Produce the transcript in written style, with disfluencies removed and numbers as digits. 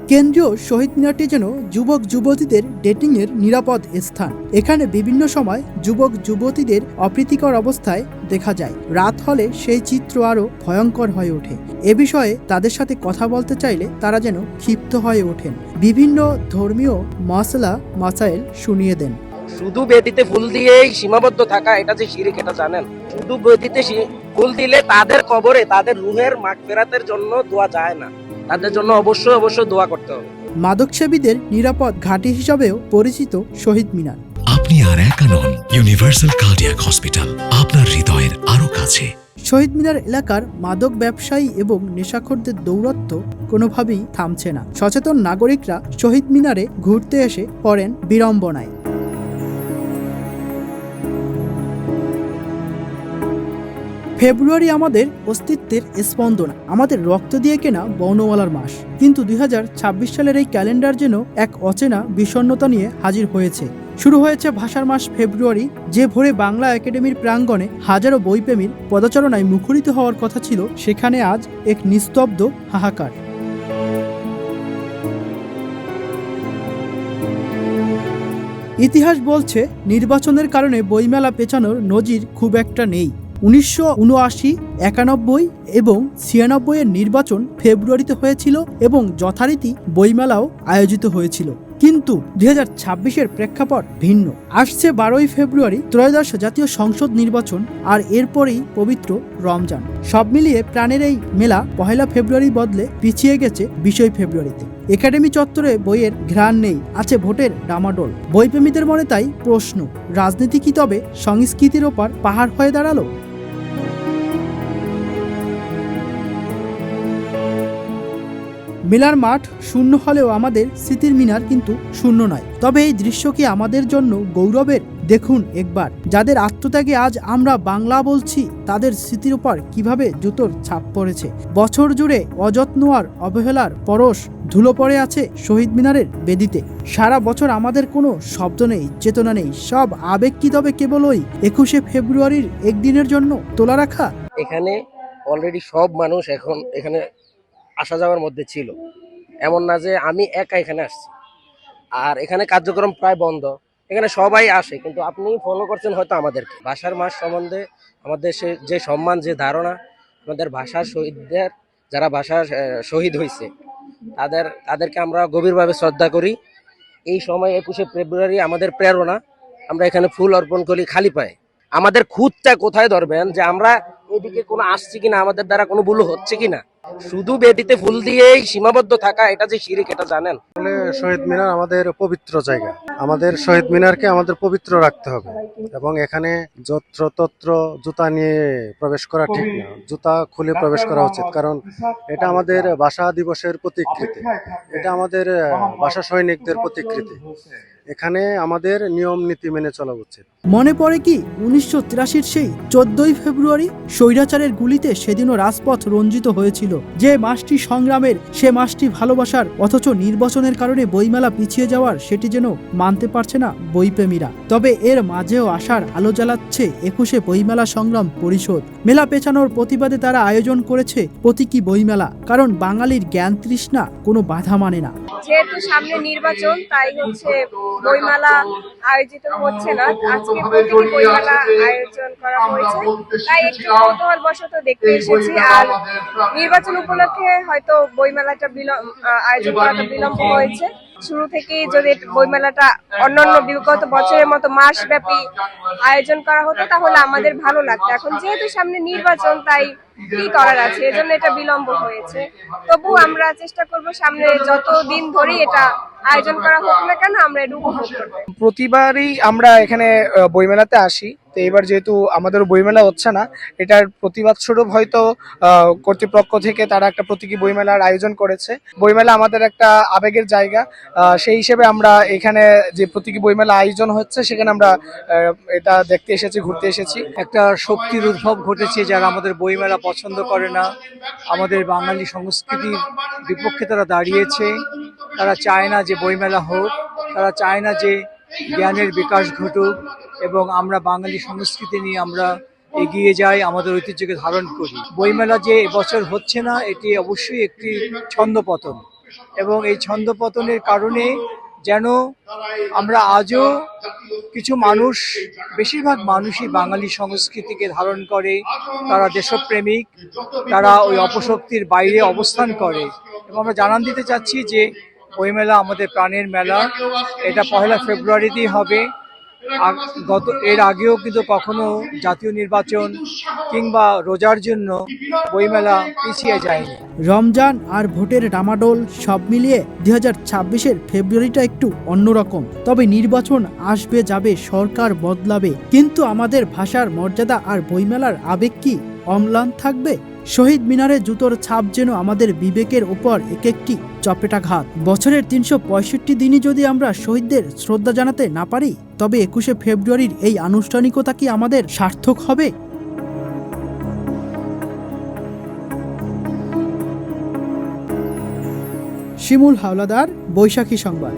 কেন্দ্রীয় শহীদ মিনারটি যেন যুবক যুবতীদের ডেটিংয়ের নিরাপদ স্থান। এখানে বিভিন্ন সময় যুবক যুবতীদের অপ্রীতিকর অবস্থায় দেখা যায়। রাত হলে সেই চিত্র আরও ভয়ঙ্কর হয়ে ওঠে। এ বিষয়ে তাদের সাথে কথা বলতে চাইলে তারা যেন ক্ষিপ্ত হয়ে ওঠেন, বিভিন্ন ধর্মীয় মাসাইল শুনিয়ে দেন। শুধু বেদিতে ফুল দিয়েই সীমাবদ্ধ থাকা এটা যে শিরক, এটা জানেন? শুধু বেদিতে ফুল দিলে তাদের কবরে তাদের রুহের মাগফিরাতের জন্য দোয়া যায় না, তাদের জন্য অবশ্যই দোয়া করতে হবে। মাদকসেবীদের নিরাপদ ঘাঁটি হিসাবেও পরিচিত শহীদ মিনার। আপনি আর একা নন, ইউনিভার্সাল কার্ডিয়াক হসপিটাল আপনার হৃদয়ের আরো কাছে। শহীদ মিনার এলাকার মাদক ব্যবসায়ী এবং নেশাখোরদের দৌরত্ব কোনোভাবেই থামছে না। সচেতন নাগরিকরা শহীদ মিনারে ঘুরতে এসে পড়েন বিড়ম্বনায়। ফেব্রুয়ারি আমাদের অস্তিত্বের স্পন্দন, আমাদের রক্ত দিয়ে কেনা বর্ণমালার মাস। কিন্তু 2026 সালের এই ক্যালেন্ডার যেন এক অচেনা বিষণ্ণতা নিয়ে হাজির হয়েছে। শুরু হয়েছে ভাষার মাস ফেব্রুয়ারি, যে ভোরে বাংলা একাডেমির প্রাঙ্গণে হাজারো বইপ্রেমীর পদচারণায় মুখরিত হওয়ার কথা ছিল, সেখানে আজ এক নিস্তব্ধ হাহাকার। ইতিহাস বলছে নির্বাচনের কারণে বইমেলা পেছানোর নজির খুব একটা নেই। 1979, 91 এবং 96 এর নির্বাচন ফেব্রুয়ারিতে হয়েছিল এবং যথারীতি বইমেলাও আয়োজিত হয়েছিল। কিন্তু 2026-এর প্রেক্ষাপট ভিন্ন। আসছে 12ই ফেব্রুয়ারি ত্রয়োদশ জাতীয় সংসদ নির্বাচন, আর এরপরেই পবিত্র রমজান। সব মিলিয়ে প্রাণের এই মেলা 1 ফেব্রুয়ারি বদলে পিছিয়ে গেছে 20 ফেব্রুয়ারিতে। একাডেমি চত্বরে বইয়ের ঘ্রাণ নেই, আছে ভোটের ডামাডোল। বইপ্রেমীদের মনে তাই প্রশ্ন, রাজনীতি কি তবে সংস্কৃতির ওপর পাহাড় হয়ে দাঁড়ালো? মেলার মাঠ শূন্য হলেও আমাদের স্মৃতির মিনার কিন্তু শূন্য নয়। তবে এই দৃশ্য কি আমাদের জন্য গৌরবের? দেখুন একবার, যাদের আত্মত্যাগে আজ আমরা বাংলা বলছি, তাদের স্মৃতির উপর কিভাবে জুতোর ছাপ পড়েছে। বছর জুড়ে অযত্ন আর অবহেলার পরশ ধুলো পড়ে আছে শহীদ মিনারের বেদিতে। সারা বছর আমাদের কোনো শব্দ নেই, চেতনা নেই, সব আবেগ কি তবে কেবল ওই 21 ফেব্রুয়ারির একদিনের জন্য তোলা রাখা? এখানে অলরেডি সব মানুষ এখন এখানে আসা যাওয়ার মধ্যে ছিল, এমন না যে আমি একা এখানে আসছি। আর এখানে কার্যক্রম প্রায় বন্ধ, এখানে সবাই আসে, কিন্তু আপনি ফলো করছেন হয়তো আমাদেরকে। ভাষার মাস সম্বন্ধে আমাদের যে সম্মান, যে ধারণা, আমাদের ভাষার শহীদদের, যারা ভাষার শহীদ হয়েছে, তাদেরকে আমরা গভীরভাবে শ্রদ্ধা করি। এই সময় 21 ফেব্রুয়ারি আমাদের প্রেরণা, আমরা এখানে ফুল অর্পণ করি খালি পায়ে। আমাদের খুঁতটা কোথায় ধরবেন যে আমরা এদিকে কোনো আসছি কিনা, আমাদের দ্বারা কোনো ভুল হচ্ছে কিনা। শুধু বেদিতে ফুল দিয়েই সীমাবদ্ধ থাকা এটা যে শিরক, এটা জানেন? শহীদ মিনার আমাদের পবিত্র জায়গা, আমাদের শহীদ মিনারকে আমাদের পবিত্র রাখতে হবে এবং এখানে যত্রতত্র জুতা নিয়ে প্রবেশ করা ঠিক না, জুতা খুলে প্রবেশ করা উচিত, কারণ এটা আমাদের ভাষা দিবসের প্রতিকৃতি, এটা আমাদের ভাষা সৈনিকদের প্রতিকৃতি। এখানে আমাদের নিয়ম নীতি মেনে চলা উচিত। মনে পড়ে কি 1983-র সেই 14ই ফেব্রুয়ারি? স্বৈরাচারের গুলিতে সেদিনও রাজপথ রঞ্জিত হয়েছিল। যে মাসটি সংগ্রামের, সে মাসটি ভালোবাসার, অথচ নির্বাচনের কারণে বইমেলা পিছিয়ে যাওয়ার সেটি যেন মানতে পারছে না বইপ্রেমীরা। তবে এর মাঝেও আশার আলো জ্বালাচ্ছে 21 বইমেলা সংগ্রাম পরিষদ। মেলা পেছানোর প্রতিবাদে তারা আয়োজন করেছে প্রতীকী বইমেলা, কারণ বাঙালির জ্ঞান তৃষ্ণা কোনো বাধা মানে না। যেহেতু সামনে নির্বাচন, তাই বইমেলা আয়োজিত হচ্ছে না। আজকে প্রতিটি বইমেলা আয়োজন করা হয়েছে, তাই একটু কৌতূহল বশত দেখতে এসেছি। আর নির্বাচন উপলক্ষে হয়তো বইমেলাটা আয়োজন করাটা বিলম্ব হয়েছে। শুরু থেকেই যদি বইমেলাটা অন্যান্য বিগত বছরের মতো মাস ব্যাপী আয়োজন করা হতো তাহলে আমাদের ভালো লাগতো। এখন যেহেতু সামনে নির্বাচন, তাই কি করার আছে, এজন্য এটা বিলম্ব হয়েছে। তবু আমরা চেষ্টা করব সামনে যত দিন ধরে এটা আয়োজন করা হোক না কেন, আমরা এটা উপভোগ করব। প্রতিবারই আমরা এখানে বইমেলাতে আসি, তো এবার যেহেতু আমাদের বইমেলা হচ্ছে না, এটার প্রতিবাদ স্বরূপ হয়তো কর্তৃপক্ষ থেকে তারা একটা প্রতীকী বইমেলার আয়োজন করেছে। বইমেলা আমাদের একটা আবেগের জায়গা, সেই হিসেবে আমরা এখানে যে প্রতীকী বইমেলা আয়োজন হচ্ছে সেখানে আমরা এটা দেখতে এসেছি, ঘুরতে এসেছি। একটা শক্তির উদ্ভব ঘটেছে, যারা আমাদের বইমেলা পছন্দ করে না, আমাদের বাঙালি সংস্কৃতির বিপক্ষে তারা দাঁড়িয়েছে। তারা চায় না যে বইমেলা হোক, তারা চায় না যে জ্ঞানের বিকাশ ঘটুক এবং আমরা বাঙালি সংস্কৃতি নিয়ে আমরা এগিয়ে যাই, আমাদের ঐতিহ্যকে ধারণ করি। বইমেলা যে এবছর হচ্ছে না, এটি অবশ্যই একটি ছন্দপতন। এবং এই ছন্দপতনের কারণে যেন আমরা আজও কিছু মানুষ, বেশিরভাগ মানুষই বাঙালি সংস্কৃতিকে ধারণ করে, তারা দেশপ্রেমিক, তারা ওই অপশক্তির বাইরে অবস্থান করে। এবং আমরা জানান দিতে চাচ্ছি যে বইমেলা আমাদের প্রাণের মেলা, এটা 1 ফেব্রুয়ারিতেই হবে। এর আগেও কিন্তু কখনো জাতীয় নির্বাচন কিংবা রোজার জন্য বইমেলা পিছিয়ে যায়নি। রমজান আর ভোটের ডামাডোল সব মিলিয়ে 2026-এর ফেব্রুয়ারিটা একটু অন্যরকম। তবে নির্বাচন আসবে যাবে, সরকার বদলাবে, কিন্তু আমাদের ভাষার মর্যাদা আর বইমেলার আবেগ কি অম্লান থাকবে? শহীদ মিনারে জুতোর ছাপ যেন আমাদের বিবেকের উপর এক একটি চপেটাঘাত। বছরের 365 দিনই যদি আমরা শহীদদের শ্রদ্ধা জানাতে না পারি, তবে 21শে ফেব্রুয়ারির এই আনুষ্ঠানিকতা কি আমাদের সার্থক হবে? শিমুল হাওলাদার, বৈশাখী সংবাদ।